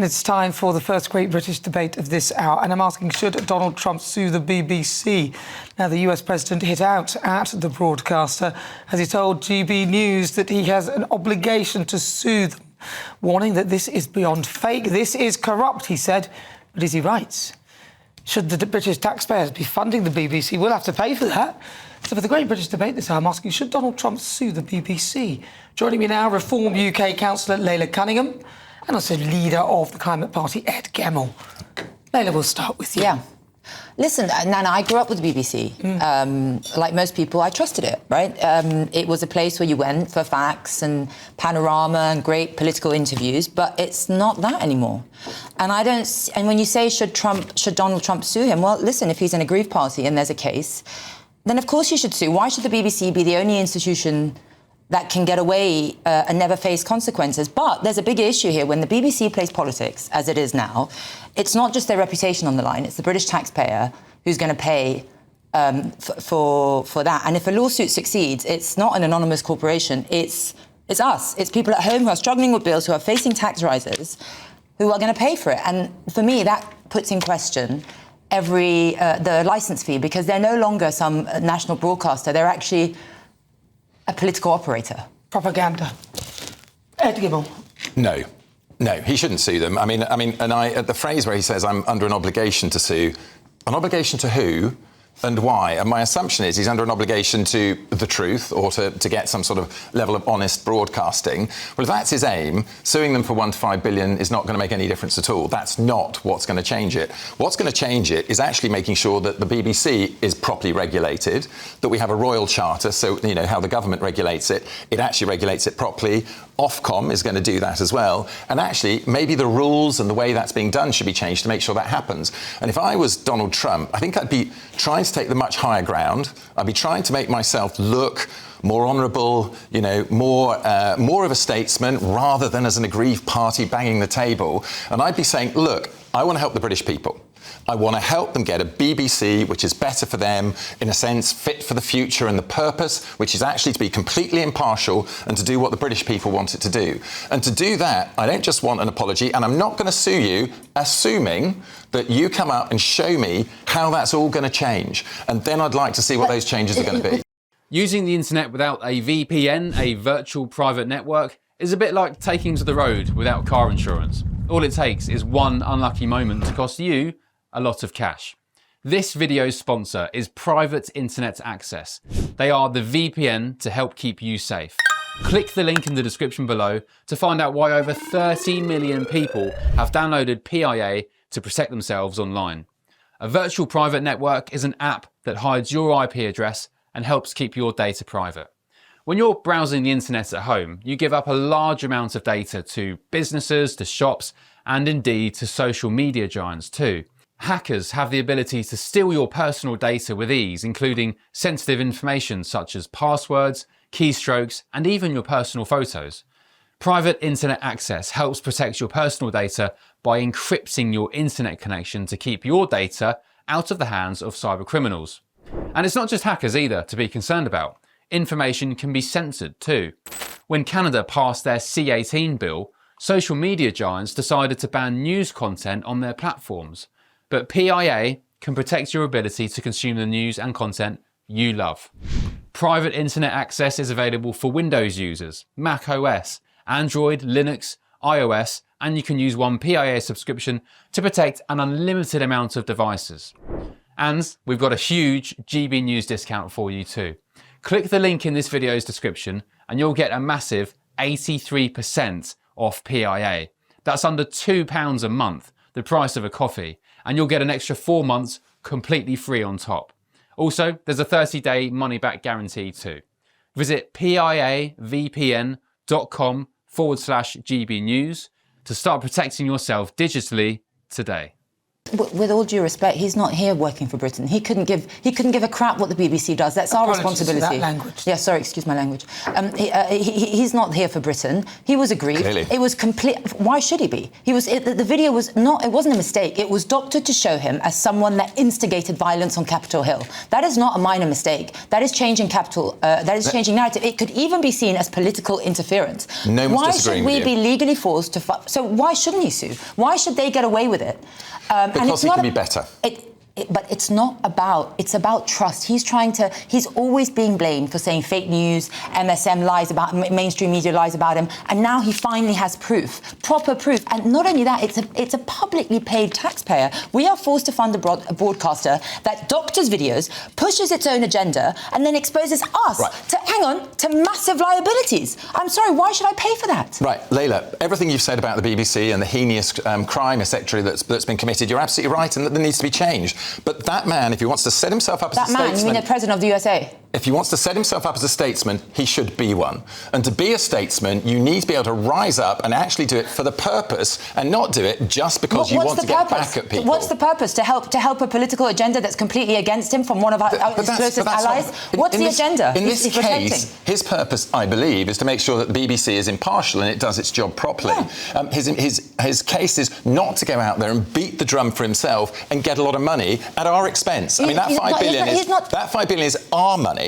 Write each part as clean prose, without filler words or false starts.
And it's time for the first great British debate of this hour. And I'm asking, should Donald Trump sue the BBC? Now, the US president hit out at the broadcaster as he told GB News that he has an obligation to sue them, warning that this is beyond fake. This is corrupt, he said. But is he right? Should the British taxpayers be funding the BBC? We'll have to pay for that. So for the great British debate this hour, I'm asking, should Donald Trump sue the BBC? Joining me now, Reform UK Councillor Laila Cunningham, and also leader of the Climate Party, Ed Gemmell. Laila, we'll start with you. Yeah. Listen, Nana, I grew up with the BBC. Like most people, I trusted it, right? It was a place where you went for facts and panorama and great political interviews, but it's not that anymore. And and when you say, should Donald Trump sue him? Well, listen, if he's an aggrieved party and there's a case, then of course you should sue. Why should the BBC be the only institution that can get away and never face consequences? But there's a big issue here. When the BBC plays politics, as it is now, it's not just their reputation on the line, it's the British taxpayer who's going to pay for that. And if a lawsuit succeeds, it's not an anonymous corporation, it's us. It's people at home who are struggling with bills, who are facing tax rises, who are going to pay for it. And for me, that puts in question the licence fee, because they're no longer some national broadcaster, they're actually a political operator. Propaganda. Ed Gemmell. No, he shouldn't sue them. I mean, the phrase where he says, I'm under an obligation to sue, an obligation to who and why? And my assumption is he's under an obligation to the truth, or to get some sort of level of honest broadcasting. Well, if that's his aim, suing them for $1 to $5 billion is not going to make any difference at all. That's not what's going to change it. What's going to change it is actually making sure that the BBC is properly regulated, that we have a royal charter, so, you know, how the government regulates it, it actually regulates it properly. Ofcom is going to do that as well. And actually, maybe the rules and the way that's being done should be changed to make sure that happens. And if I was Donald Trump, I think I'd be trying to take the much higher ground. I'd be trying to make myself look more honourable, you know, more of a statesman rather than as an aggrieved party banging the table. And I'd be saying, look, I want to help the British people. I want to help them get a BBC which is better for them, in a sense, fit for the future and the purpose, which is actually to be completely impartial and to do what the British people want it to do. And to do that, I don't just want an apology, and I'm not going to sue you, assuming that you come up and show me how that's all going to change. And then I'd like to see what those changes are going to be. Using the internet without a VPN, a virtual private network, is a bit like taking to the road without car insurance. All it takes is one unlucky moment to cost you a lot of cash. This video's sponsor is Private Internet Access. They are the VPN to help keep you safe. Click the link in the description below to find out why over 30 million people have downloaded PIA to protect themselves online. A virtual private network is an app that hides your IP address and helps keep your data private. When you're browsing the internet at home, you give up a large amount of data to businesses, to shops, and indeed to social media giants too. Hackers have the ability to steal your personal data with ease, including sensitive information such as passwords, keystrokes, and even your personal photos. Private Internet Access helps protect your personal data by encrypting your internet connection to keep your data out of the hands of cyber criminals. And it's not just hackers either to be concerned about. Information can be censored too. When Canada passed their C-18 bill, social media giants decided to ban news content on their platforms. But PIA can protect your ability to consume the news and content you love. Private Internet Access is available for Windows users, Mac OS, Android, Linux, iOS, and you can use one PIA subscription to protect an unlimited amount of devices. And we've got a huge GB News discount for you too. Click the link in this video's description and you'll get a massive 83% off PIA. That's under £2 a month, the price of a coffee. And you'll get an extra 4 months completely free on top. Also, there's a 30-day money-back guarantee too. Visit piavpn.com/GB News to start protecting yourself digitally today. with all due respect, he's not here working for Britain. He couldn't give a crap what the BBC does. That's our responsibility. That language. Yeah, sorry, excuse my language. He's not here for Britain. He was aggrieved. Clearly. It was complete. Why should he be? The video was not. It wasn't a mistake. It was doctored to show him as someone that instigated violence on Capitol Hill. That is not a minor mistake. That is changing changing narrative. It could even be seen as political interference. No one's why disagreeing should we with you. be legally forced to? So why shouldn't he sue? Why should they get away with it? Because he can be better. But it's not about, it's about trust. He's always being blamed for saying fake news, MSM lies about him, mainstream media lies about him, and now he finally has proof, proper proof. And not only that, it's a publicly paid taxpayer. We are forced to fund a broadcaster that doctors videos, pushes its own agenda, and then exposes us to massive liabilities. I'm sorry, why should I pay for that? Right, Laila, everything you've said about the BBC and the heinous crime, etc., that's been committed, you're absolutely right, and that there needs to be change. But that man, if he wants to set himself up as a statesman... You mean the President of the USA? If he wants to set himself up as a statesman, he should be one. And to be a statesman, you need to be able to rise up and actually do it for the purpose and not do it just because you want to get back at people. What's the purpose? To help a political agenda that's completely against him from one of our closest allies? What's the agenda? In this case, his purpose, I believe, is to make sure that the BBC is impartial and it does its job properly. Yeah. His case is not to go out there and beat the drum for himself and get a lot of money at our expense. I mean, that $5 billion is our money.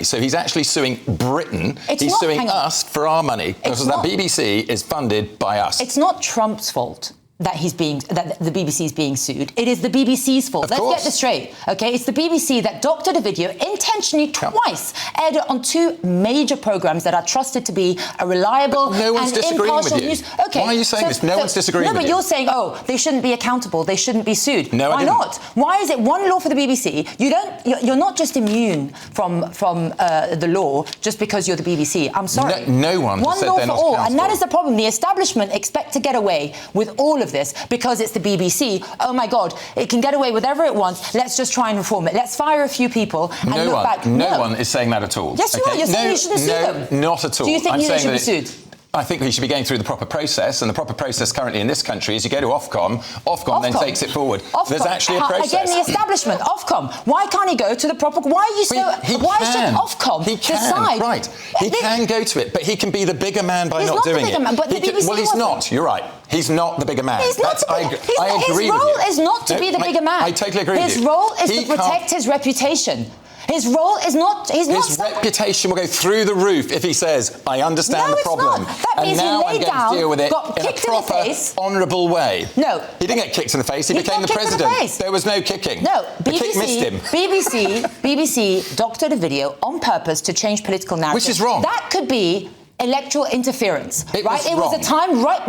So he's actually suing Britain. He's suing us for our money because that BBC is funded by us. It's not Trump's fault that the BBC is being sued. It is the BBC's fault. Let's get this straight, okay? It's the BBC that doctored a video intentionally twice, aired it on 2 major programmes that are trusted to be a reliable and impartial news. Okay, why are you saying this? No one's disagreeing with you. No, but you're saying, they shouldn't be accountable. They shouldn't be sued. No, why not? Why is it one law for the BBC? You're not just immune from the law just because you're the BBC. I'm sorry. No one one said law they're for not all, accountable. and that is the problem. The establishment expect to get away with all of this because it's the BBC. Oh my God, it can get away with whatever it wants. Let's just try and reform it. Let's fire a few people and look back. No one is saying that at all. Yes, you are. You're saying you shouldn't sue them. No, not at all. Do you think they should be sued? I think he should be going through the proper process, and the proper process currently in this country is you go to Ofcom then takes it forward. There's actually a process. Again, the establishment, Ofcom. Why can't he go to the proper... Why are you so... Why should Ofcom decide... Right. He can go to it, but he can be the bigger man by not doing it. He's not the bigger man, but the BBC Well, he's not. You're right. He's not the bigger man. He's not the bigger... His role is not to be the bigger man. I totally agree with you. His role is to protect his reputation. His role is not... His reputation will go through the roof if he says, I understand the problem. Not. That means now he laid I'm going down, to deal with it got in a kicked in the proper, face. honourable way. No. He didn't get kicked in the face. He became the president. There was no kicking. No. The kick missed him. BBC doctored a video on purpose to change political narrative. Which is wrong. That could be electoral interference, right? It was a time, right?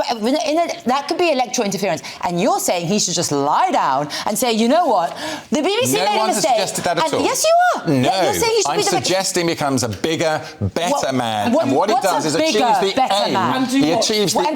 That could be electoral interference. And you're saying he should just lie down and say, you know what? The BBC made a mistake. No one has suggested that at all. Yes, you are. No. You're saying he should I'm suggesting he becomes a bigger, better man. And what he does is achieves the aim. He achieves the aim.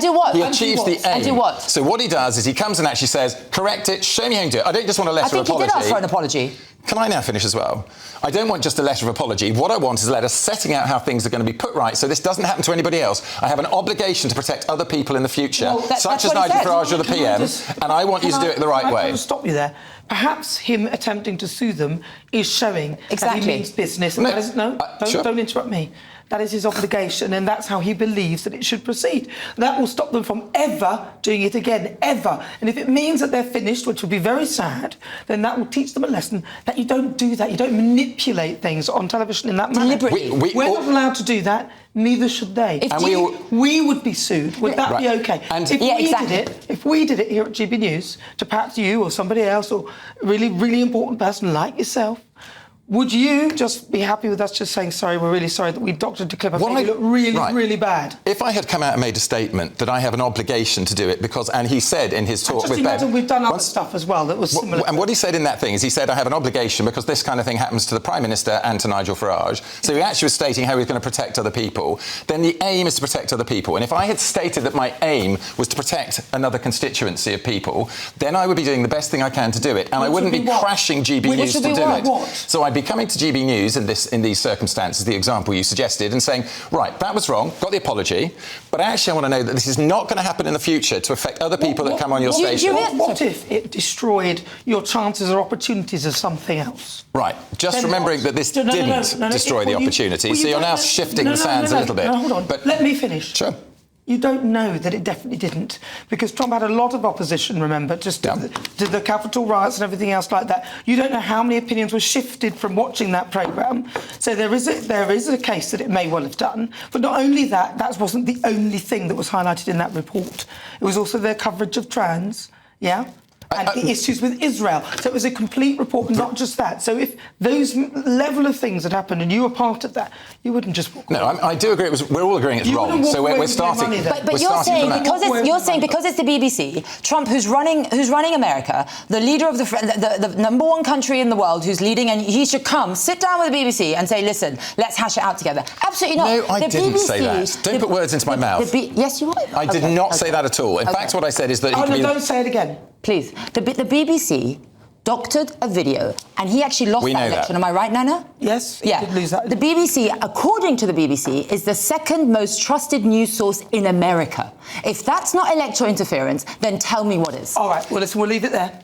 And do what? So what he does is he comes and actually says, correct it, show me how you do it. I don't just want a letter of apology. I think he did ask for an apology. Can I now finish as well? I don't want just a letter of apology. What I want is a letter setting out how things are going to be put right so this doesn't happen to anybody else. I have an obligation to protect other people in the future, such as Nigel Farage or the PM, and I want you to do it the right way. Can I stop you there? Perhaps him attempting to sue them is showing that he means business. And don't interrupt me. That is his obligation, and that's how he believes that it should proceed. That will stop them from ever doing it again, ever. And if it means that they're finished, which will be very sad, then that will teach them a lesson that you don't do that. You don't manipulate things on television in that manner. Deliberately. We're not allowed to do that. Neither should they. If we would be sued, would that be okay? And if we did it here at GB News to perhaps you or somebody else or a really, really important person like yourself, would you just be happy with us just saying, sorry, we're really sorry that we doctored the clip and made it look really, really bad? If I had come out and made a statement that I have an obligation to do it because, and he said in his talk with Ben... We've done other stuff as well that was similar. And what he said in that thing is he said, I have an obligation because this kind of thing happens to the Prime Minister and to Nigel Farage. So he actually was stating how he was going to protect other people. Then the aim is to protect other people. And if I had stated that my aim was to protect another constituency of people, then I would be doing the best thing I can to do it. And I wouldn't be crashing GB News to do it. So I'd be be coming to GB News in these circumstances, the example you suggested, and saying, right, that was wrong, got the apology, but actually I want to know that this is not going to happen in the future to affect other people that come on your station. What if it destroyed your chances or opportunities of something else? Right, just remembering that this didn't destroy the opportunity, so you're now shifting the sands a little bit. No, hold on. But let me finish. Sure. You don't know that it definitely didn't, because Trump had a lot of opposition, remember, just to the Capitol riots and everything else like that. You don't know how many opinions were shifted from watching that programme. So there is a case that it may well have done. But not only that, that wasn't the only thing that was highlighted in that report. It was also their coverage of trans, and the issues with Israel. So it was a complete report, not just that. So if those level of things had happened and you were part of that, you wouldn't just walk away. No, I do agree. We're all agreeing it's wrong. So we're starting. But you're saying because it's the BBC, Trump, who's running America, the leader of the number one country in the world, who's leading, and he should come sit down with the BBC and say, listen, let's hash it out together. Absolutely not. No, I didn't say that. Don't put words into my mouth. Yes, you are. I did not say that at all. In fact, what I said is that. Don't say it again. Please. The BBC doctored a video, and he actually lost that election. Am I right, Nana? Yes, he did lose that. The BBC, according to the BBC, is the second most trusted news source in America. If that's not electoral interference, then tell me what is. All right, well, listen, we'll leave it there.